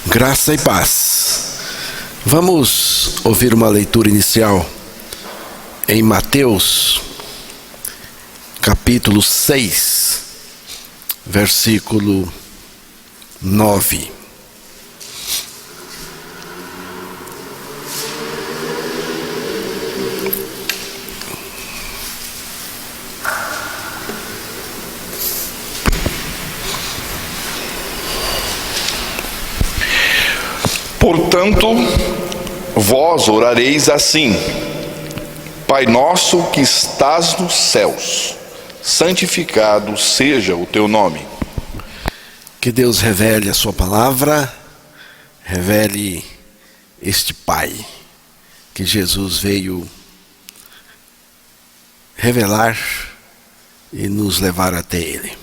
Graça e paz. Vamos ouvir uma leitura inicial em Mateus, capítulo 6, versículo 9. Portanto, vós orareis assim: Pai nosso que estás nos céus, santificado seja o teu nome. Que Deus revele a sua palavra, revele este Pai que Jesus veio revelar e nos levar até Ele.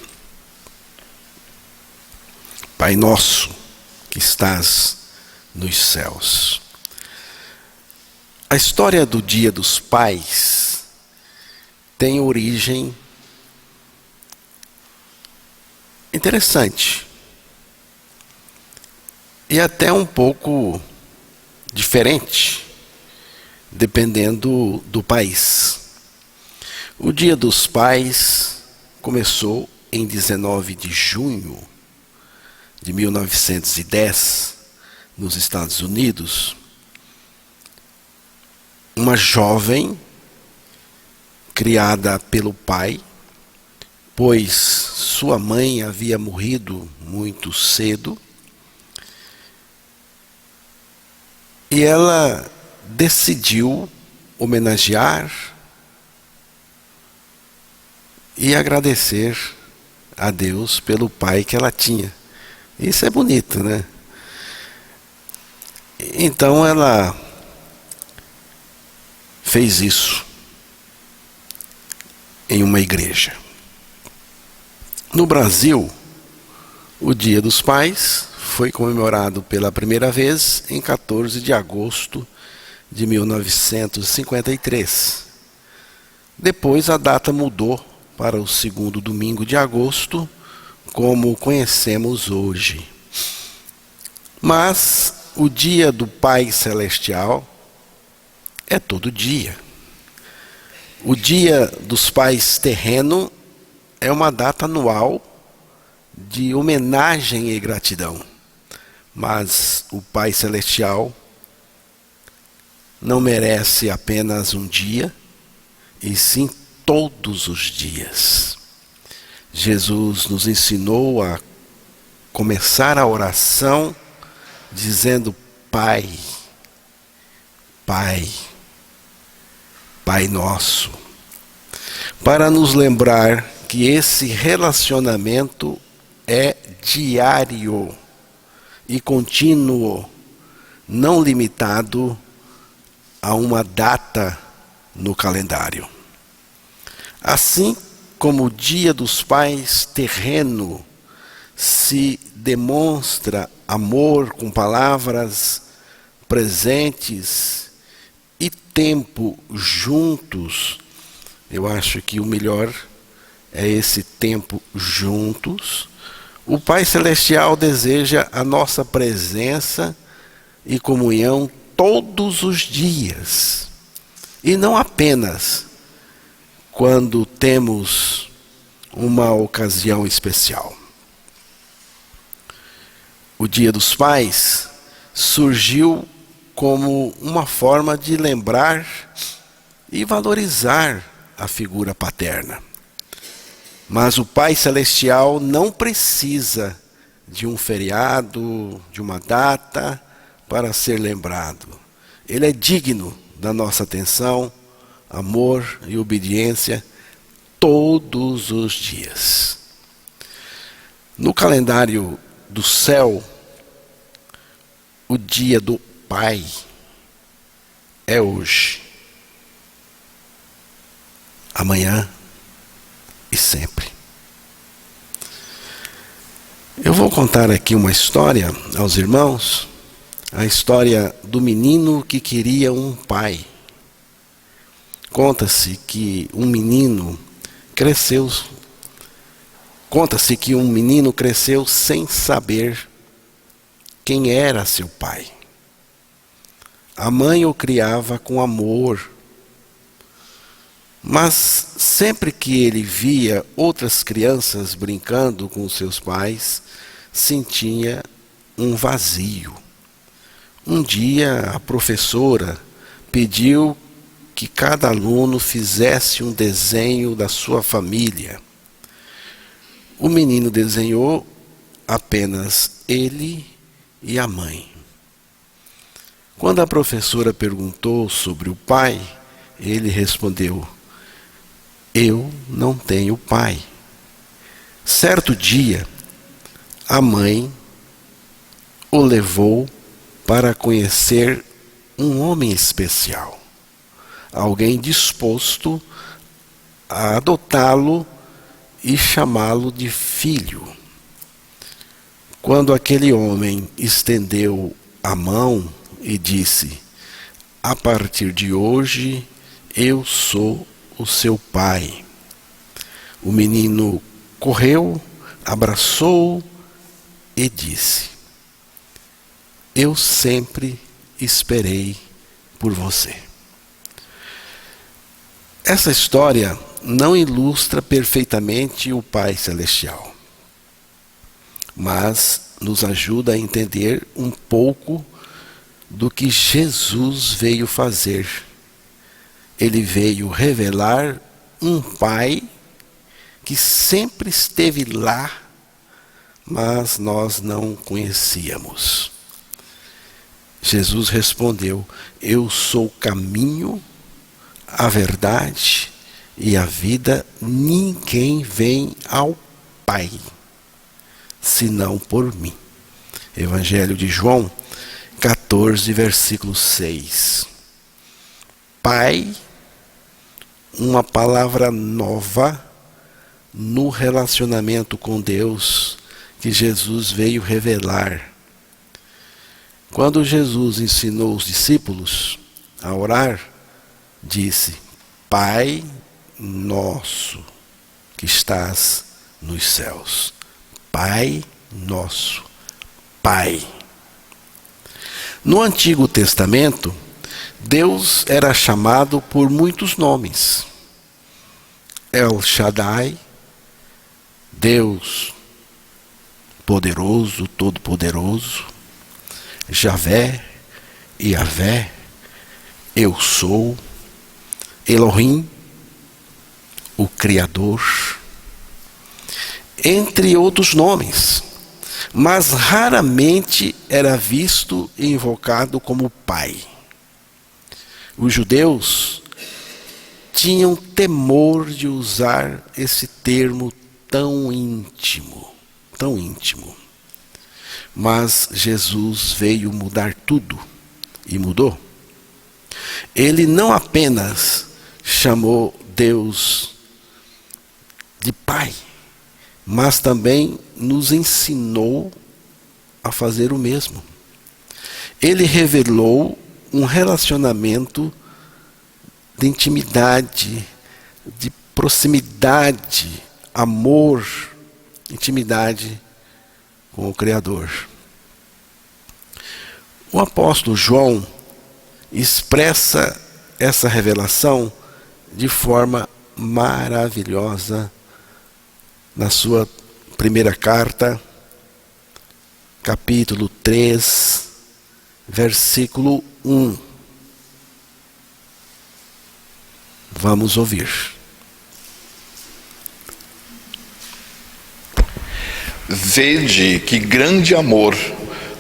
Pai nosso que estás nos céus. A história do Dia dos Pais tem origem interessante e até um pouco diferente, dependendo do país. O Dia dos Pais começou em 19 de junho de 1910, nos Estados Unidos. Uma jovem criada pelo pai, pois sua mãe havia morrido muito cedo, e ela decidiu homenagear e agradecer a Deus pelo pai que ela tinha. Isso é bonito, né? Então ela fez isso em uma igreja. No Brasil, o Dia dos Pais foi comemorado pela primeira vez em 14 de agosto de 1953. Depois a data mudou para o segundo domingo de agosto, como conhecemos hoje. Mas o Dia do Pai Celestial é todo dia. O Dia dos Pais terreno é uma data anual de homenagem e gratidão. Mas o Pai Celestial não merece apenas um dia, e sim todos os dias. Jesus nos ensinou a começar a oração dizendo: Pai, Pai, Pai nosso, para nos lembrar que esse relacionamento é diário e contínuo, não limitado a uma data no calendário. Assim como o Dia dos Pais terreno se demonstra amor com palavras, presentes e tempo juntos. Eu acho que o melhor é esse tempo juntos. O Pai Celestial deseja a nossa presença e comunhão todos os dias, e não apenas quando temos uma ocasião especial. O Dia dos Pais surgiu como uma forma de lembrar e valorizar a figura paterna. Mas o Pai Celestial não precisa de um feriado, de uma data para ser lembrado. Ele é digno da nossa atenção, amor e obediência todos os dias. No calendário do céu, o Dia do Pai é hoje, amanhã e sempre. Eu vou contar aqui uma história aos irmãos, a história do menino que queria um pai. Conta-se que um menino cresceu sem saber quem era seu pai. A mãe o criava com amor, mas sempre que ele via outras crianças brincando com seus pais, sentia um vazio. Um dia a professora pediu que cada aluno fizesse um desenho da sua família. O menino desenhou apenas ele e a mãe. Quando a professora perguntou sobre o pai, ele respondeu: eu não tenho pai. Certo dia, a mãe o levou para conhecer um homem especial, alguém disposto a adotá-lo e chamá-lo de filho. Quando aquele homem estendeu a mão e disse: a partir de hoje eu sou o seu pai, o menino correu, abraçou-o e disse: eu sempre esperei por você. Essa história não ilustra perfeitamente o Pai Celestial, mas nos ajuda a entender um pouco do que Jesus veio fazer. Ele veio revelar um Pai que sempre esteve lá, mas nós não conhecíamos. Jesus respondeu: eu sou o caminho, a verdade e a vida. Ninguém vem ao Pai senão por mim. Evangelho de João 14, versículo 6. Pai, uma palavra nova no relacionamento com Deus que Jesus veio revelar. Quando Jesus ensinou os discípulos a orar, disse: Pai nosso que estás nos céus. Pai nosso. Pai. No Antigo Testamento, Deus era chamado por muitos nomes. El Shaddai, Deus poderoso, todo-poderoso. Javé, Yavé, eu sou. Elohim, o Criador, entre outros nomes, mas raramente era visto e invocado como Pai. Os judeus tinham temor de usar esse termo tão íntimo, mas Jesus veio mudar tudo e mudou. Ele não apenas chamou Deus de Pai, mas também nos ensinou a fazer o mesmo. Ele revelou um relacionamento de intimidade, de proximidade, amor, intimidade com o Criador. O apóstolo João expressa essa revelação de forma maravilhosa na sua primeira carta, capítulo 3, versículo 1. Vamos ouvir. Vede que grande amor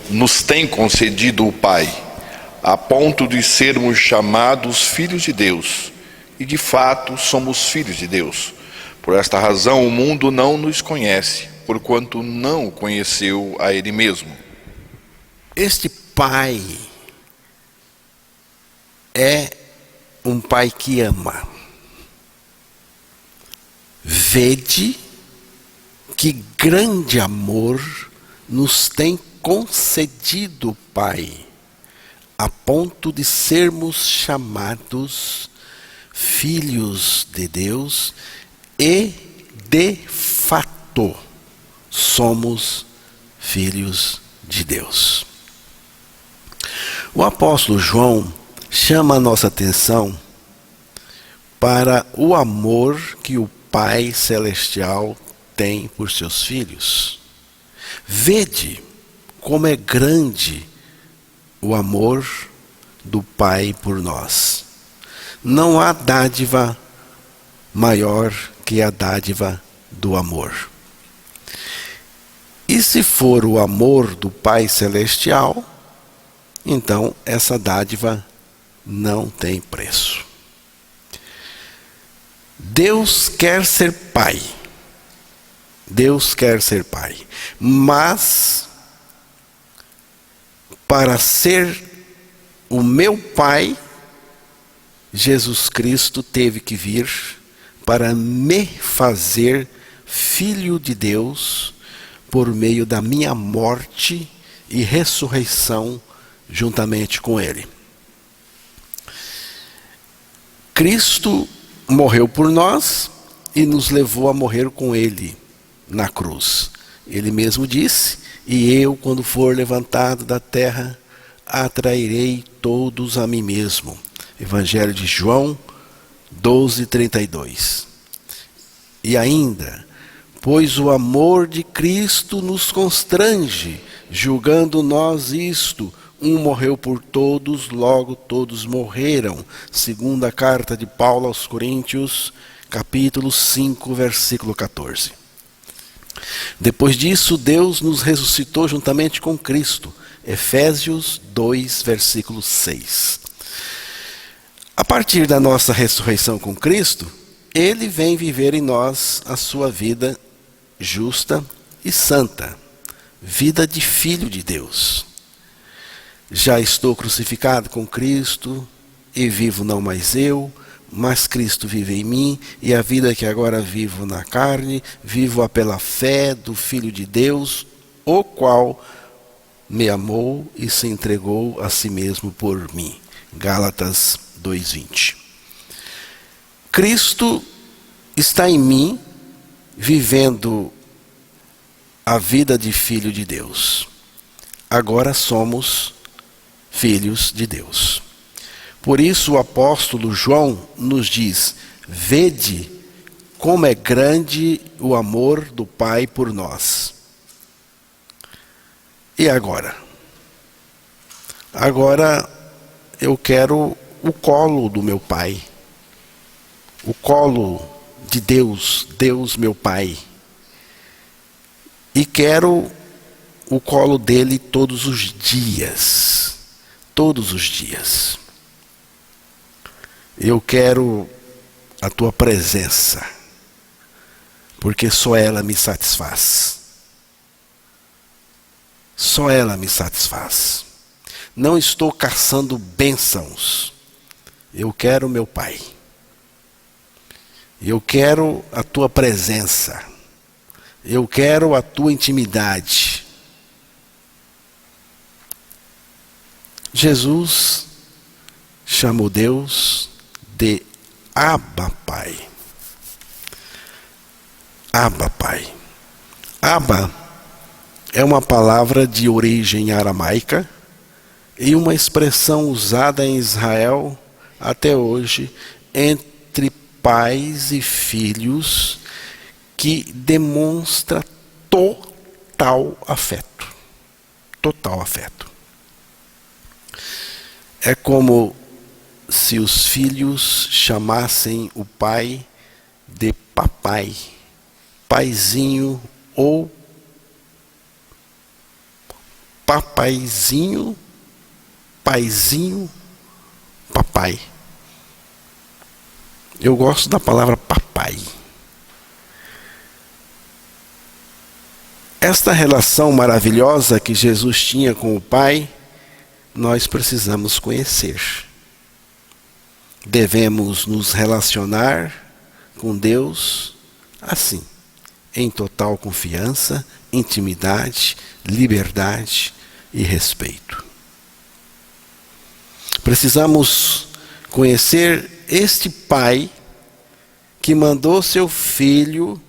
nos tem concedido o Pai, a ponto de sermos chamados filhos de Deus, e de fato somos filhos de Deus. Por esta razão o mundo não nos conhece, porquanto não o conheceu a Ele mesmo. Este Pai é um Pai que ama. Vede que grande amor nos tem concedido o Pai, a ponto de sermos chamados filhos de Deus, e de fato somos filhos de Deus. O apóstolo João chama a nossa atenção para o amor que o Pai Celestial tem por seus filhos. Vede como é grande o amor do Pai por nós. Não há dádiva maior que a dádiva do amor. E se for o amor do Pai Celestial, então essa dádiva não tem preço. Deus quer ser Pai. Deus quer ser Pai. Mas, para ser o meu Pai, Jesus Cristo teve que vir para me fazer filho de Deus por meio da minha morte e ressurreição juntamente com Ele. Cristo morreu por nós e nos levou a morrer com Ele na cruz. Ele mesmo disse: e eu, quando for levantado da terra, atrairei todos a mim mesmo. Evangelho de João 12:32. E ainda: pois o amor de Cristo nos constrange, julgando nós isto, um morreu por todos, logo todos morreram. Segunda carta de Paulo aos Coríntios, capítulo 5, versículo 14. Depois disso, Deus nos ressuscitou juntamente com Cristo. Efésios 2, versículo 6. A partir da nossa ressurreição com Cristo, Ele vem viver em nós a sua vida justa e santa, vida de filho de Deus. Já estou crucificado com Cristo, e vivo não mais eu, mas Cristo vive em mim, e a vida que agora vivo na carne, vivo-a pela fé do Filho de Deus, o qual me amou e se entregou a si mesmo por mim. Gálatas 2:20. Cristo está em mim, vivendo a vida de filho de Deus. Agora somos filhos de Deus. Por isso o apóstolo João nos diz: vede como é grande o amor do Pai por nós. E agora? Agora eu quero o colo do meu Pai. O colo de Deus, Deus meu Pai. E quero o colo dele todos os dias. Todos os dias. Eu quero a tua presença, porque só ela me satisfaz. Só ela me satisfaz. Não estou caçando bênçãos. Eu quero meu Pai. Eu quero a tua presença. Eu quero a tua intimidade. Jesus chamou Deus de Abba Pai. Abba Pai. Abba é uma palavra de origem aramaica e uma expressão usada em Israel até hoje entre pais e filhos, que demonstra total afeto. Total afeto. É como se os filhos chamassem o pai de papai, paizinho ou papaizinho, paizinho, papai. Eu gosto da palavra papai. Esta relação maravilhosa que Jesus tinha com o Pai, nós precisamos conhecer. Devemos nos relacionar com Deus assim, em total confiança, intimidade, liberdade e respeito. Precisamos conhecer este Pai que mandou seu Filho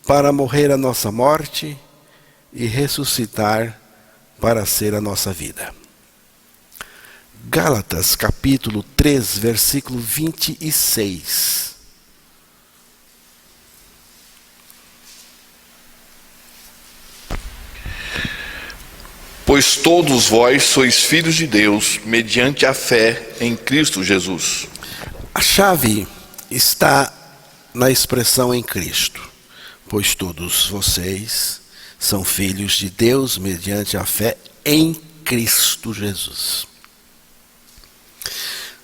para morrer a nossa morte e ressuscitar para ser a nossa vida. Gálatas, capítulo 3, versículo 26. Pois todos vós sois filhos de Deus, mediante a fé em Cristo Jesus. A chave está na expressão em Cristo. Pois todos vocês são filhos de Deus, mediante a fé em Cristo Jesus.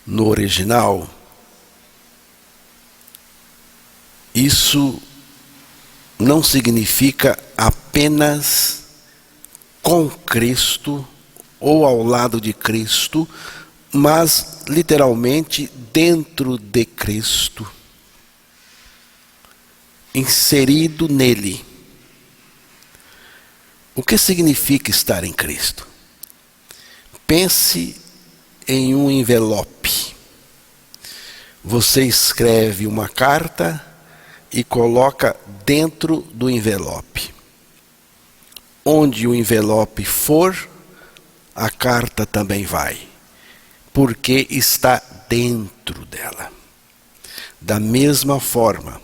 No original, isso não significa apenas com Cristo ou ao lado de Cristo, mas literalmente dentro de Cristo, inserido nele. O que significa estar em Cristo? Pense em um envelope. Você escreve uma carta e coloca dentro do envelope. Onde o envelope for, a carta também vai, porque está dentro dela. Da mesma forma,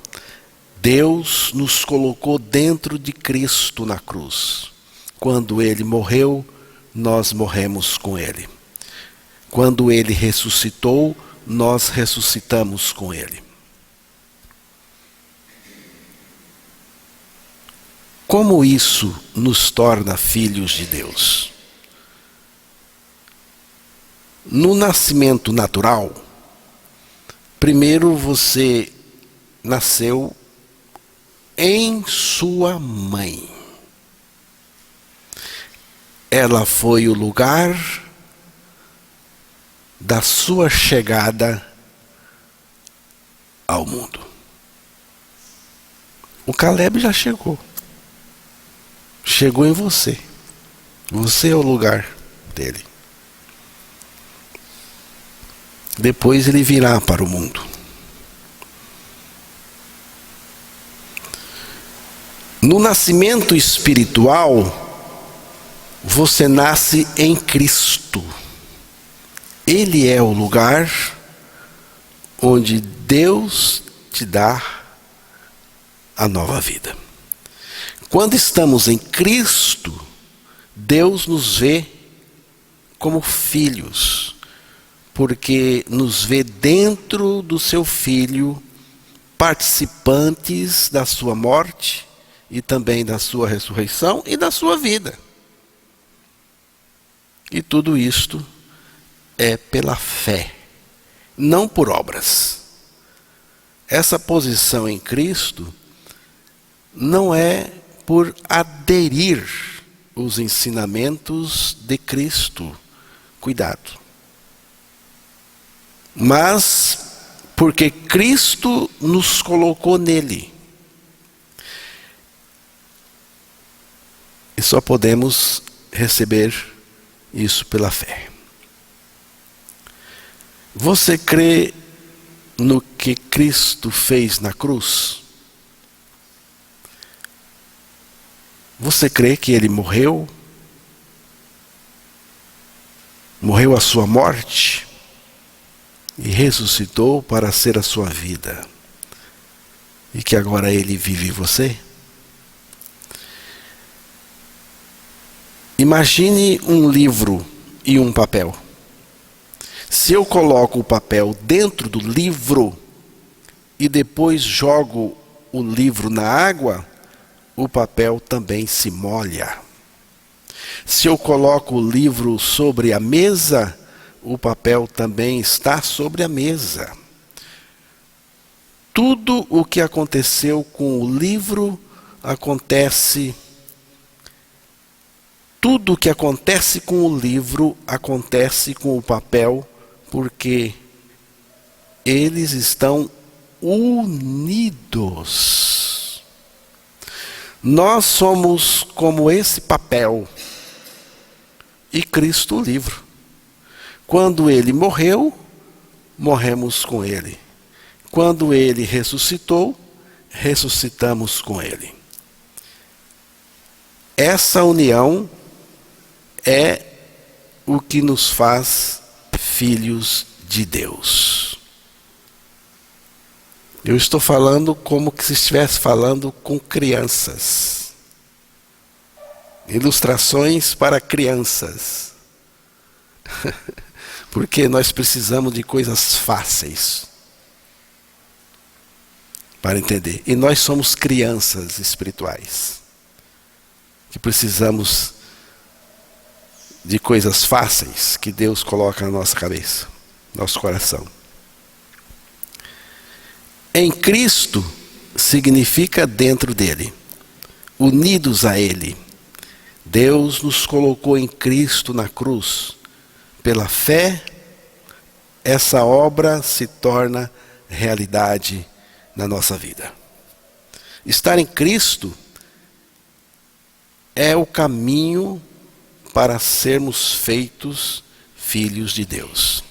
Deus nos colocou dentro de Cristo na cruz. Quando Ele morreu, nós morremos com Ele. Quando Ele ressuscitou, nós ressuscitamos com Ele. Como isso nos torna filhos de Deus? No nascimento natural, primeiro você nasceu em sua mãe. Ela foi o lugar da sua chegada ao mundo. O Caleb já chegou. Chegou em você. Você é o lugar dele. Depois ele virá para o mundo. No nascimento espiritual, você nasce em Cristo. Ele é o lugar onde Deus te dá a nova vida. Quando estamos em Cristo, Deus nos vê como filhos, porque nos vê dentro do seu Filho, participantes da sua morte e também da sua ressurreição e da sua vida. E tudo isto é pela fé, não por obras. Essa posição em Cristo não é por aderir os ensinamentos de Cristo, cuidado. Mas porque Cristo nos colocou nele. E só podemos receber isso pela fé. Você crê no que Cristo fez na cruz? Você crê que Ele morreu? Morreu a sua morte e ressuscitou para ser a sua vida. E que agora Ele vive em você? Imagine um livro e um papel. Se eu coloco o papel dentro do livro e depois jogo o livro na água, o papel também se molha. Se eu coloco o livro sobre a mesa, o papel também está sobre a mesa. Tudo o que aconteceu com o livro acontece. Tudo o que acontece com o livro acontece com o papel, porque eles estão unidos. Nós somos como esse papel e Cristo o livro. Quando Ele morreu, morremos com Ele. Quando Ele ressuscitou, ressuscitamos com Ele. Essa união é o que nos faz filhos de Deus. Eu estou falando como se estivesse falando com crianças. Ilustrações para crianças. Porque nós precisamos de coisas fáceis para entender. E nós somos crianças espirituais, que precisamos de coisas fáceis que Deus coloca na nossa cabeça, nosso coração. Em Cristo significa dentro dele, unidos a ele. Deus nos colocou em Cristo na cruz. Pela fé, essa obra se torna realidade na nossa vida. Estar em Cristo é o caminho para sermos feitos filhos de Deus.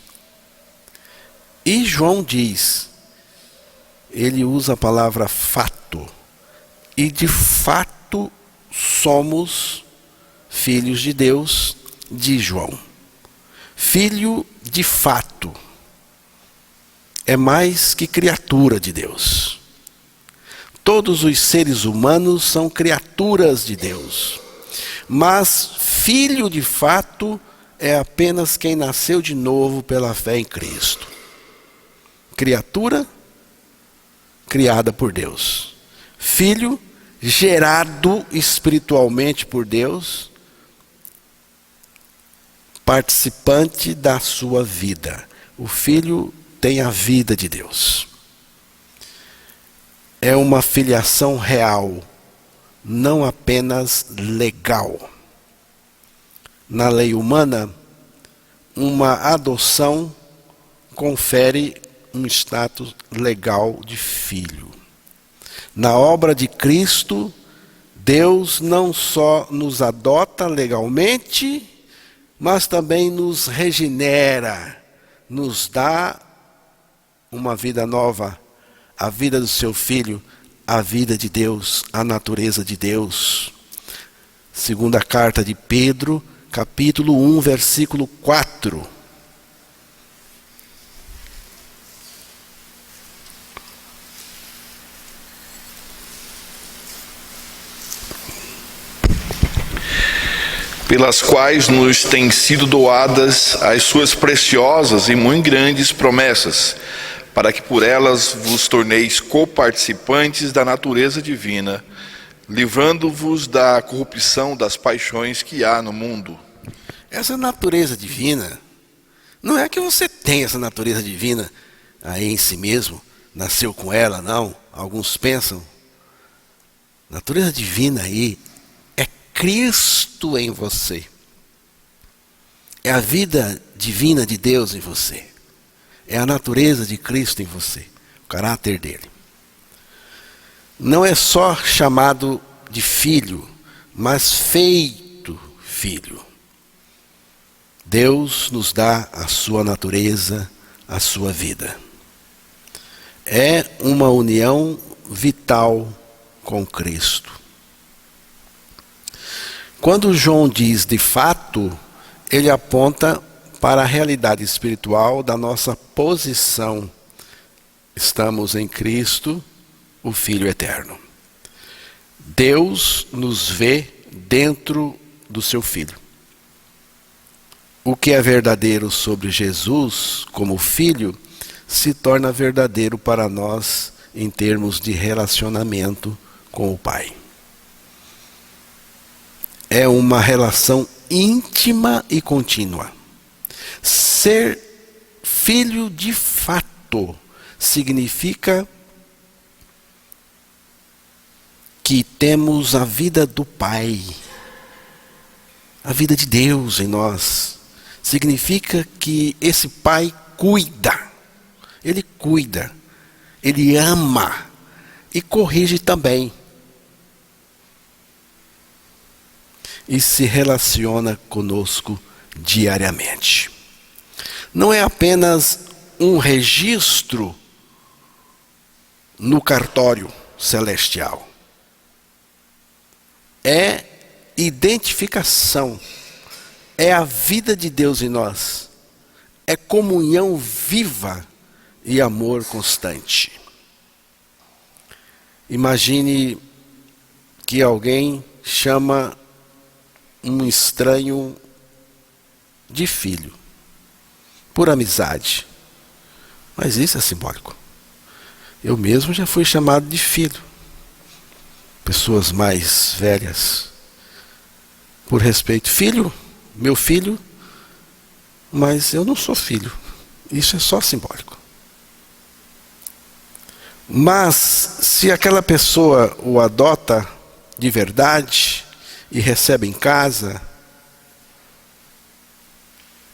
E João diz, ele usa a palavra fato, e de fato somos filhos de Deus, diz João. Filho de fato é mais que criatura de Deus. Todos os seres humanos são criaturas de Deus, mas filho de fato é apenas quem nasceu de novo pela fé em Cristo. Criatura criada por Deus. Filho gerado espiritualmente por Deus, participante da sua vida. O filho tem a vida de Deus. É uma filiação real, não apenas legal. Na lei humana, uma adoção confere um status legal de filho. Na obra de Cristo, Deus não só nos adota legalmente, mas também nos regenera, nos dá uma vida nova, a vida do seu Filho, a vida de Deus, a natureza de Deus. Segunda carta de Pedro, capítulo 1, versículo 4. Pelas quais nos têm sido doadas as suas preciosas e muito grandes promessas, para que por elas vos torneis coparticipantes da natureza divina, livrando-vos da corrupção das paixões que há no mundo. Essa natureza divina, não é que você tem essa natureza divina aí em si mesmo, nasceu com ela, não. Alguns pensam. Natureza divina aí é Cristo em você. É a vida divina de Deus em você. É a natureza de Cristo em você, o caráter dele. Não é só chamado de filho, mas feito filho. Deus nos dá a sua natureza, a sua vida. É uma união vital com Cristo. Quando João diz de fato, ele aponta para a realidade espiritual da nossa posição. Estamos em Cristo, o Filho eterno. Deus nos vê dentro do seu Filho. O que é verdadeiro sobre Jesus como Filho se torna verdadeiro para nós em termos de relacionamento com o Pai. É uma relação íntima e contínua. Ser filho de fato significa que temos a vida do Pai, a vida de Deus em nós. Significa que esse Pai cuida, Ele ama e corrige também. E se relaciona conosco diariamente. Não é apenas um registro no cartório celestial. É identificação. É a vida de Deus em nós. é comunhão viva e amor constante. Imagine que alguém chama um estranho de filho, por amizade. Mas isso é simbólico. Eu mesmo já fui chamado de filho. Pessoas mais velhas, por respeito. Filho, meu filho, mas eu não sou filho. Isso é só simbólico. Mas, se aquela pessoa o adota de verdade e recebe em casa,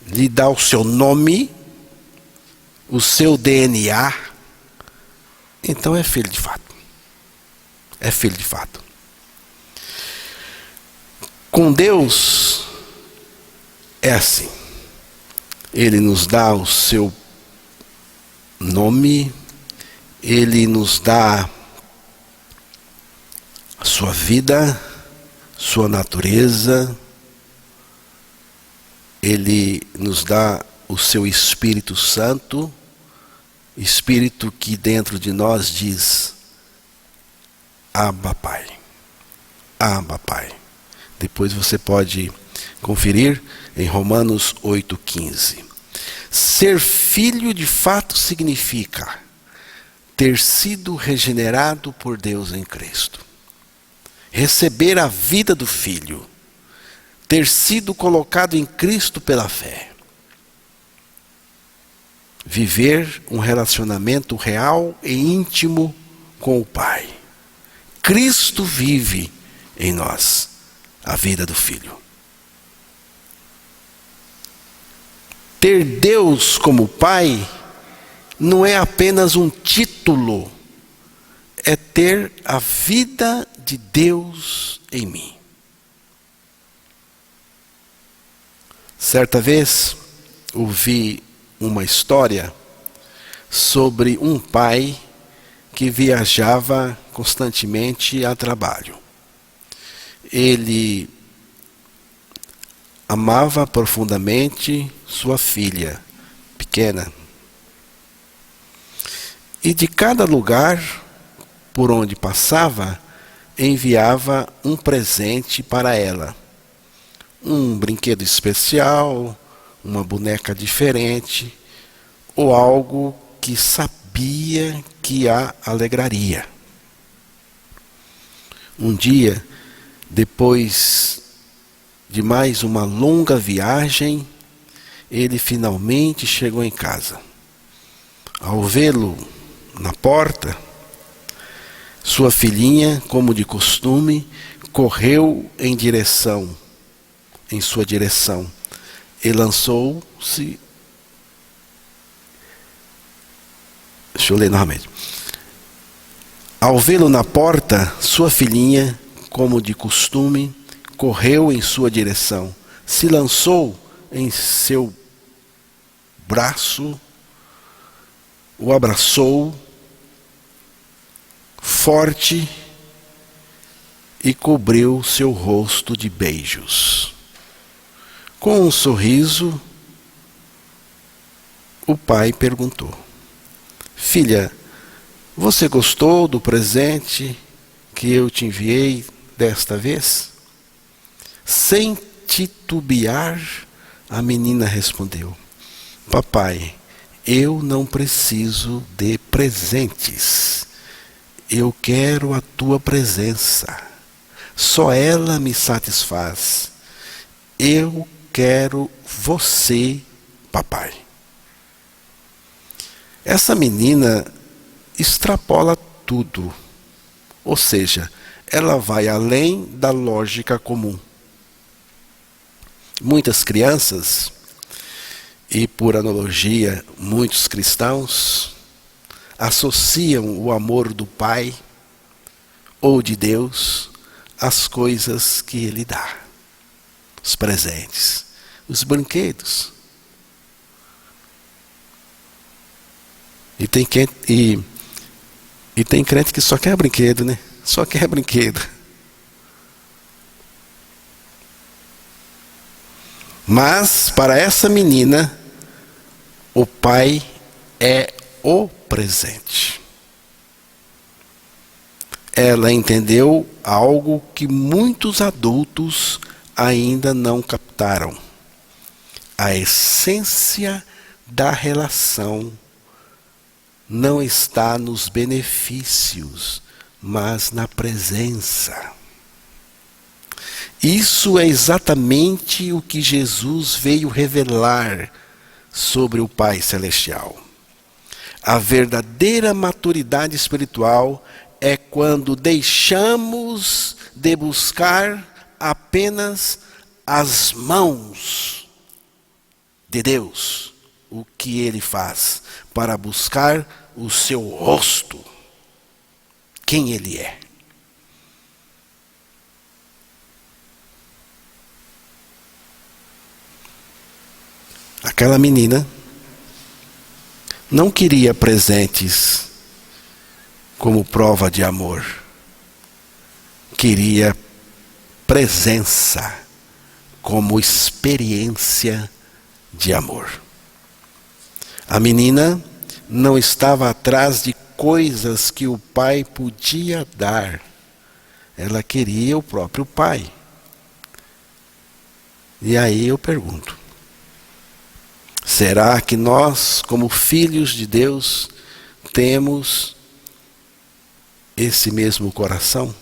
lhe dá o seu nome, o seu DNA, então é filho de fato. É filho de fato. Com Deus é assim. Ele nos dá o seu nome, Ele nos dá a sua vida, sua natureza, Ele nos dá o seu Espírito Santo, Espírito que dentro de nós diz: Abba, Pai. Abba, Pai. Depois você pode conferir em Romanos 8,15. Ser filho de fato significa ter sido regenerado por Deus em Cristo. Receber a vida do Filho. Ter sido colocado em Cristo pela fé. Viver um relacionamento real e íntimo com o Pai. Cristo vive em nós a vida do Filho. Ter Deus como Pai não é apenas um título, é ter a vida de Deus em mim. Certa vez, ouvi uma história sobre um pai que viajava constantemente a trabalho. Ele amava profundamente sua filha pequena. E de cada lugar por onde passava, enviava um presente para ela. Um brinquedo especial, uma boneca diferente, ou algo que sabia que a alegraria. Um dia, depois de mais uma longa viagem, ele finalmente chegou em casa. Ao vê-lo na porta, sua filhinha, como de costume, correu em sua direção, e lançou-se. Deixa eu ler novamente. Ao vê-lo na porta, sua filhinha, como de costume, correu em sua direção, se lançou em seu braço, o abraçou forte e cobriu seu rosto de beijos. Com um sorriso, o pai perguntou: Filha, você gostou do presente que eu te enviei desta vez? Sem titubear, a menina respondeu: Papai, eu não preciso de presentes. Eu quero a tua presença. Só ela me satisfaz. Eu quero você, papai. Essa menina extrapola tudo. Ou seja, ela vai além da lógica comum. Muitas crianças, e por analogia, muitos cristãos, associam o amor do Pai ou de Deus às coisas que Ele dá. Os presentes, os brinquedos. E tem crente que só quer brinquedo, né? Só quer brinquedo. Mas, para essa menina, O Pai é o presente. Ela entendeu algo que muitos adultos ainda não captaram: a essência da relação não está nos benefícios, mas na presença. Isso é exatamente o que Jesus veio revelar sobre o Pai Celestial. A verdadeira maturidade espiritual é quando deixamos de buscar apenas as mãos de Deus, o que Ele faz, para buscar o seu rosto, quem Ele é. Aquela menina não queria presentes como prova de amor. Queria presença como experiência de amor. A menina não estava atrás de coisas que o pai podia dar. Ela queria o próprio pai. E aí eu pergunto: será que nós, como filhos de Deus, temos esse mesmo coração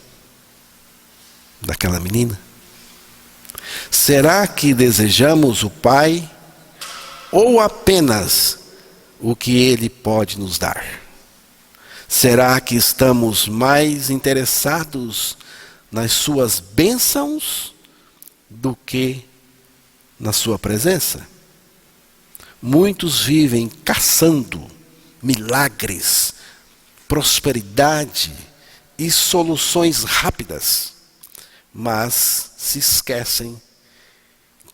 daquela menina? Será que desejamos o Pai ou apenas o que Ele pode nos dar? Será que estamos mais interessados nas suas bênçãos do que na sua presença? Muitos vivem caçando milagres, prosperidade e soluções rápidas, mas se esquecem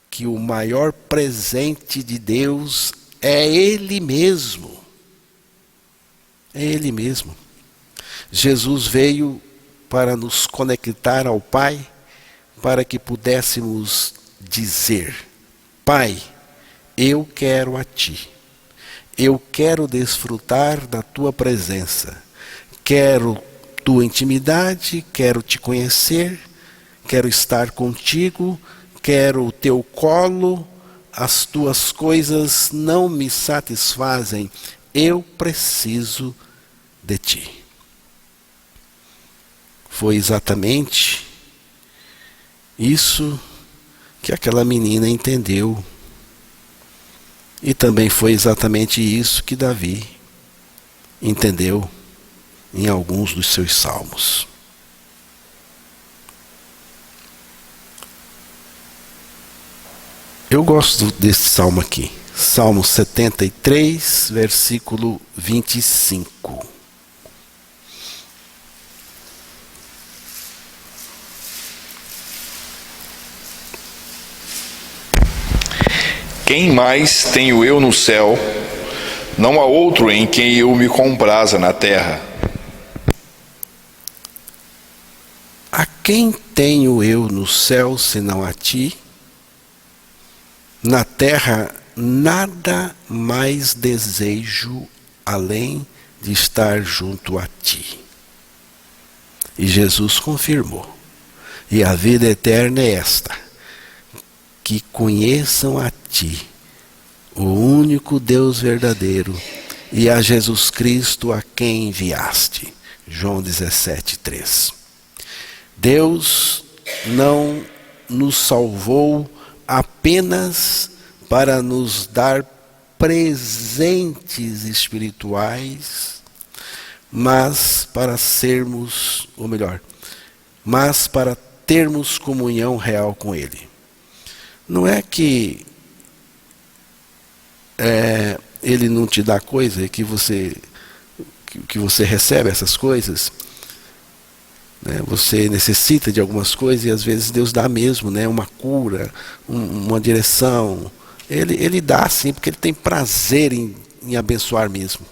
que o maior presente de Deus é Ele mesmo. É Ele mesmo. Jesus veio para nos conectar ao Pai, para que pudéssemos dizer: Pai, eu quero a Ti. Eu quero desfrutar da Tua presença. Quero Tua intimidade, quero Te conhecer, quero estar contigo, quero o Teu colo. As Tuas coisas não me satisfazem. Eu preciso de Ti. Foi exatamente isso que aquela menina entendeu. E também foi exatamente isso que Davi entendeu em alguns dos seus salmos. Eu gosto desse salmo aqui, Salmo 73, versículo 25. Quem mais tenho eu no céu? Não há outro em quem eu me compraza na terra. A quem tenho eu no céu senão a Ti? Na terra nada mais desejo além de estar junto a Ti. E Jesus confirmou: e a vida eterna é esta, que conheçam a Ti, o único Deus verdadeiro, e a Jesus Cristo a quem enviaste. João 17:3. Deus não nos salvou apenas para nos dar presentes espirituais, mas para sermos, ou melhor, mas para termos comunhão real com Ele. Não é que Ele não te dá coisa, que você recebe essas coisas, né? Você necessita de algumas coisas e às vezes Deus dá mesmo, né? Uma cura, uma direção. Ele dá sim, porque Ele tem prazer em abençoar mesmo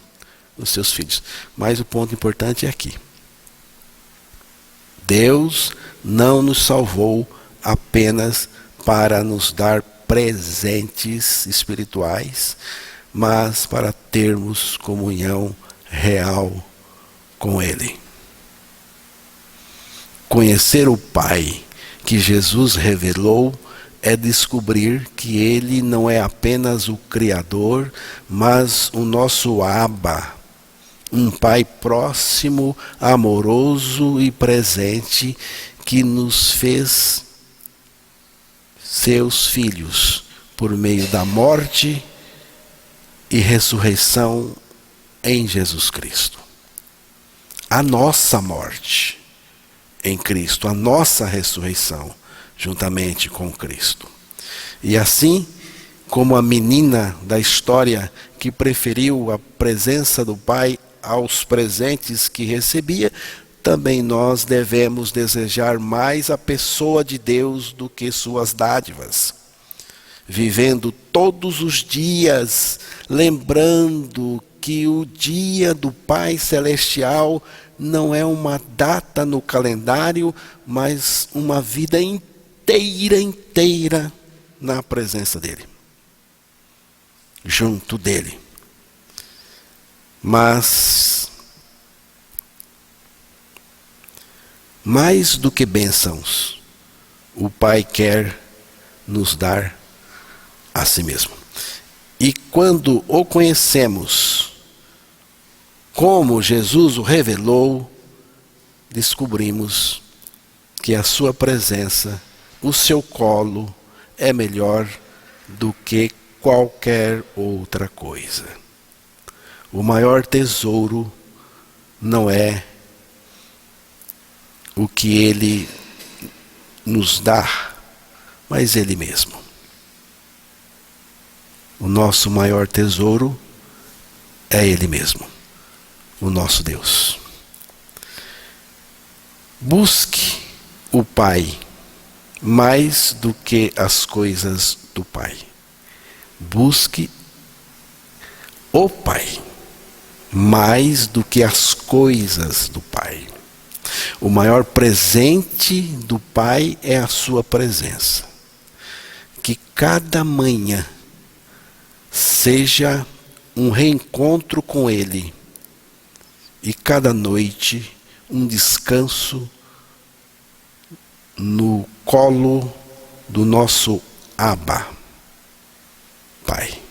os seus filhos. Mas o ponto importante é aqui: Deus não nos salvou apenas para nos dar presentes espirituais, mas para termos comunhão real com Ele. Conhecer o Pai que Jesus revelou é descobrir que Ele não é apenas o Criador, mas o nosso Abba, um Pai próximo, amoroso e presente, que nos fez seus filhos por meio da morte e ressurreição em Jesus Cristo. A nossa morte em Cristo, a nossa ressurreição juntamente com Cristo. E assim como a menina da história que preferiu a presença do Pai aos presentes que recebia, também nós devemos desejar mais a pessoa de Deus do que suas dádivas, vivendo todos os dias, lembrando que o dia do Pai Celestial não é uma data no calendário, mas uma vida inteira na presença dEle, junto dEle. Mas, mais do que bênçãos, o Pai quer nos dar a si mesmo. E quando o conhecemos, como Jesus o revelou, descobrimos que a sua presença, o seu colo, é melhor do que qualquer outra coisa. O maior tesouro não é o que Ele nos dá, mas Ele mesmo. O nosso maior tesouro é Ele mesmo, o nosso Deus. Busque o Pai mais do que as coisas do Pai. Busque o Pai mais do que as coisas do Pai. O maior presente do Pai é a sua presença. Que cada manhã seja um reencontro com Ele e cada noite um descanso no colo do nosso Abba, Pai.